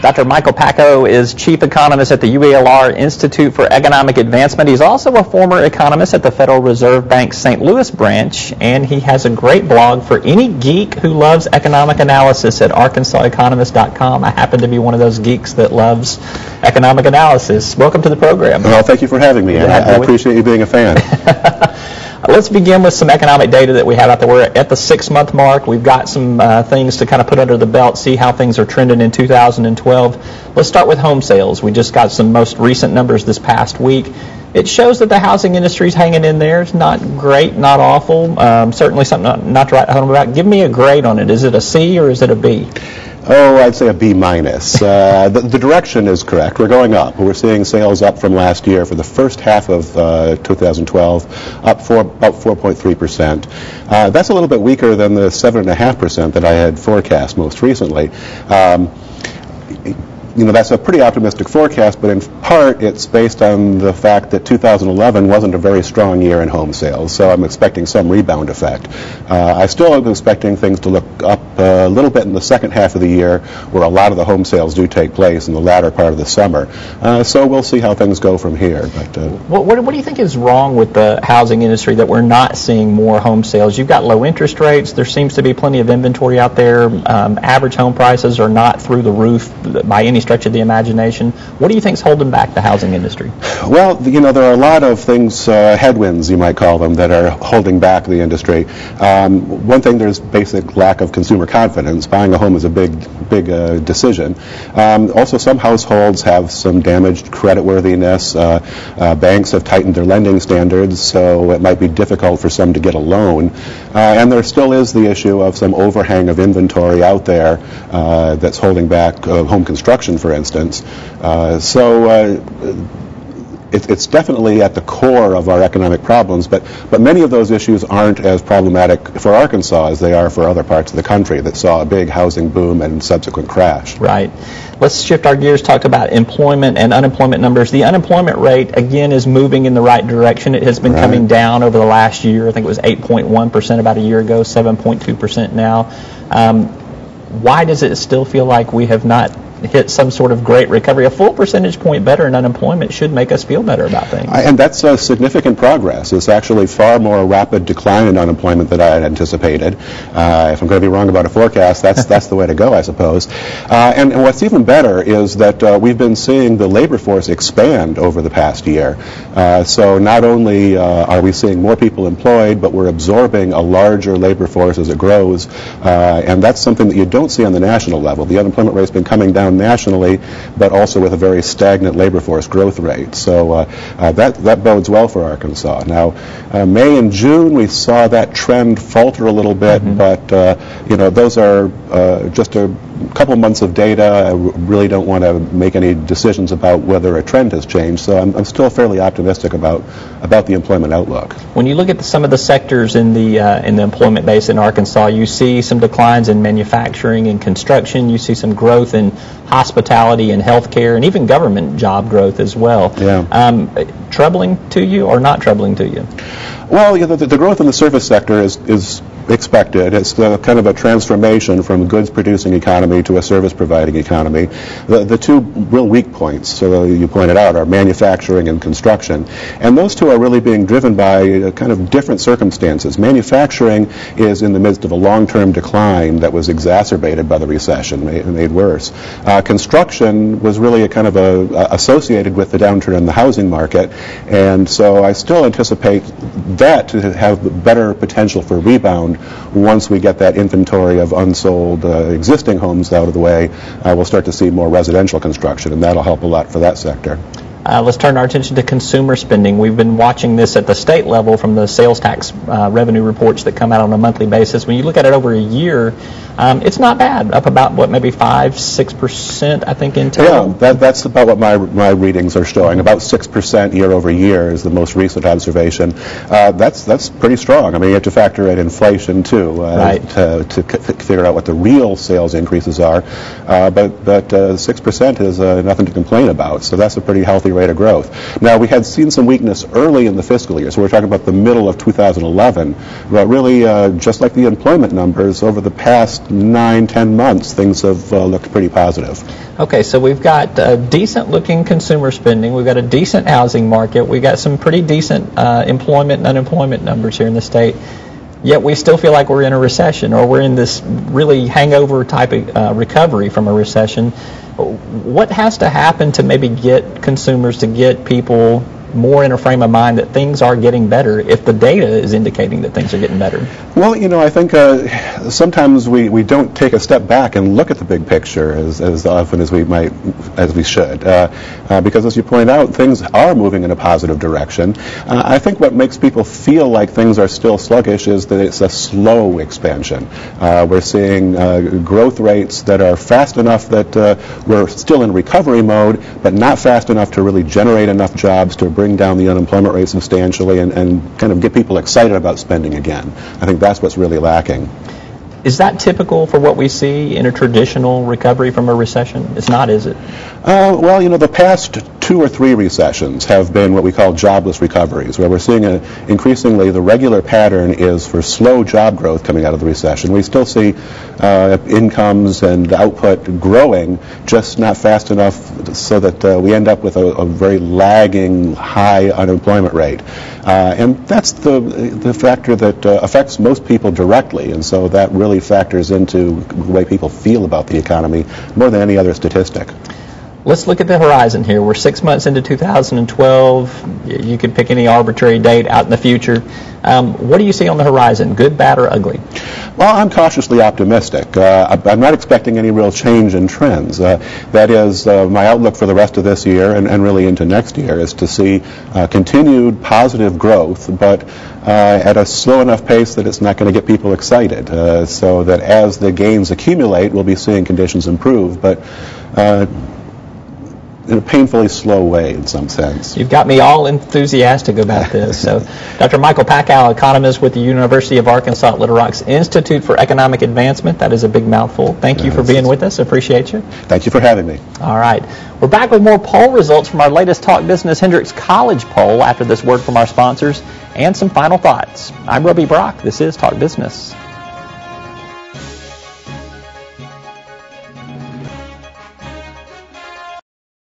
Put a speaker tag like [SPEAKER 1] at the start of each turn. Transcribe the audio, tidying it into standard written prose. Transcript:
[SPEAKER 1] Dr. MichaelPakko is Chief Economist at the UALR Institute for Economic Advancement. He's also a former economist at the Federal Reserve Bank's St. Louis branch, and he has a great blog for any geek who loves economic analysis at ArkansasEconomist.com. I happen to be one of those geeks that loves economic analysis. Welcome to the program.
[SPEAKER 2] Well, thank you for having me, and I appreciate you being a fan.
[SPEAKER 1] Let's begin with some economic data that we have out there. We're at the 6-month mark. We've got some things to kind of put under the belt, see how things are trending in 2012. Let's start with home sales. We just got some most recent numbers this past week. It shows that the housing industry is hanging in there. It's not great, not awful. Certainly something not to write home about. Give me a grade on it. Is it a C or is it a B?
[SPEAKER 2] Oh, I'd say a B minus. The direction is correct. We're going up. We're seeing sales up from last year for the first half of 2012, up for about 4.3%. That's a little bit weaker than the 7.5% that I had forecast most recently. That's a pretty optimistic forecast, but in part it's based on the fact that 2011 wasn't a very strong year in home sales, so I'm expecting some rebound effect. I still am expecting things to look up a little bit in the second half of the year, where a lot of the home sales do take place in the latter part of the summer. So we'll see how things go from here. But
[SPEAKER 1] what do you think is wrong with the housing industry that we're not seeing more home sales? You've got low interest rates. There seems to be plenty of inventory out there. Average home prices are not through the roof by any stretch of the imagination. What do you think is holding back the housing industry?
[SPEAKER 2] Well, there are a lot of things, headwinds you might call them, that are holding back the industry. One thing, there's basic lack of consumer confidence. Buying a home is a big decision. Also, some households have some damaged creditworthiness. Banks have tightened their lending standards, so it might be difficult for some to get a loan. And there still is the issue of some overhang of inventory out there that's holding back home construction, for instance. It's definitely at the core of our economic problems, but many of those issues aren't as problematic for Arkansas as they are for other parts of the country that saw a big housing boom and subsequent crash.
[SPEAKER 1] Right. Let's shift our gears, talk about employment and unemployment numbers. The unemployment rate, again, is moving in the right direction. It has been coming down over the last year. I think it was 8.1% about a year ago, 7.2% now. Why does it still feel like we have not hit some sort of great recovery? A full percentage point better in unemployment should make us feel better about things.
[SPEAKER 2] And that's a significant progress. It's actually far more rapid decline in unemployment than I had anticipated. If I'm going to be wrong about a forecast, that's the way to go, I suppose. And what's even better is that we've been seeing the labor force expand over the past year. So not only are we seeing more people employed, but we're absorbing a larger labor force as it grows. And that's something that you don't see on the national level. The unemployment rate's been coming down nationally, but also with a very stagnant labor force growth rate. So that bodes well for Arkansas. Now, May and June, we saw that trend falter a little bit, but those are just a couple months of data. I really don't want to make any decisions about whether a trend has changed. So I'm still fairly optimistic about the employment outlook.
[SPEAKER 1] When you look at some of the sectors in the employment base in Arkansas, you see some declines in manufacturing and construction. You see some growth in hospitality and healthcare, and even government job growth as well.
[SPEAKER 2] Yeah.
[SPEAKER 1] Troubling to you or not troubling to you?
[SPEAKER 2] Well, the growth in the service sector is expected. It's kind of a transformation from a goods-producing economy to a service-providing economy. The two real weak points, so you pointed out, are manufacturing and construction. And those two are really being driven by kind of different circumstances. Manufacturing is in the midst of a long-term decline that was exacerbated by the recession, made worse. Construction was really a kind of associated with the downturn in the housing market, and so I still anticipate that to have better potential for rebound once we get that inventory of unsold existing homes out of the way. We'll start to see more residential construction, and that'll help a lot for that sector.
[SPEAKER 1] Let's turn our attention to consumer spending. We've been watching this at the state level from the sales tax revenue reports that come out on a monthly basis. When you look at it over a year, it's not bad, up about, maybe 5-6%, I think, in total?
[SPEAKER 2] Yeah, that's about what my readings are showing. About 6% year over year is the most recent observation. That's pretty strong. I mean, you have to factor in inflation, too,
[SPEAKER 1] right,
[SPEAKER 2] to figure out what the real sales increases are. But 6% is nothing to complain about, so that's a pretty healthy rate of growth. Now, we had seen some weakness early in the fiscal year, so we're talking about the middle of 2011, but really, just like the employment numbers, over the past 9-10 months, things have looked pretty positive.
[SPEAKER 1] Okay, so we've got decent-looking consumer spending, we've got a decent housing market, we've got some pretty decent employment and unemployment numbers here in the state, yet we still feel like we're in a recession, or we're in this really hangover type of recovery from a recession. What has to happen to maybe get consumers, to get people more in a frame of mind that things are getting better if the data is indicating that things are getting better?
[SPEAKER 2] Well, I think sometimes we don't take a step back and look at the big picture as often as we should, because as you point out, things are moving in a positive direction. I think what makes people feel like things are still sluggish is that it's a slow expansion. We're seeing growth rates that are fast enough that we're still in recovery mode, but not fast enough to really generate enough jobs to bring down the unemployment rate substantially and kind of get people excited about spending again. I think that's what's really lacking.
[SPEAKER 1] Is that typical for what we see in a traditional recovery from a recession? It's not, is it?
[SPEAKER 2] Well, the past 2 or 3 recessions have been what we call jobless recoveries, where we're seeing increasingly the regular pattern is for slow job growth coming out of the recession. We still see incomes and output growing, just not fast enough so that we end up with a very lagging high unemployment rate. And that's the factor that affects most people directly, and so that really factors into the way people feel about the economy more than any other statistic.
[SPEAKER 1] Let's look at the horizon here. We're 6 months into 2012. You could pick any arbitrary date out in the future. What do you see on the horizon, good, bad, or ugly?
[SPEAKER 2] Well, I'm cautiously optimistic. I'm not expecting any real change in trends. That is, my outlook for the rest of this year and really into next year is to see continued positive growth, but at a slow enough pace that it's not going to get people excited, so that as the gains accumulate, we'll be seeing conditions improve, but in a painfully slow way in some sense.
[SPEAKER 1] You've got me all enthusiastic about this. So, Dr. Michael Pakko, economist with the University of Arkansas at Little Rock's Institute for Economic Advancement. That is a big mouthful. Thank you for being with us. Appreciate you.
[SPEAKER 2] Thank you for having me.
[SPEAKER 1] All right. We're back with more poll results from our latest Talk Business Hendricks College poll after this word from our sponsors and some final thoughts. I'm Robbie Brock. This is Talk Business.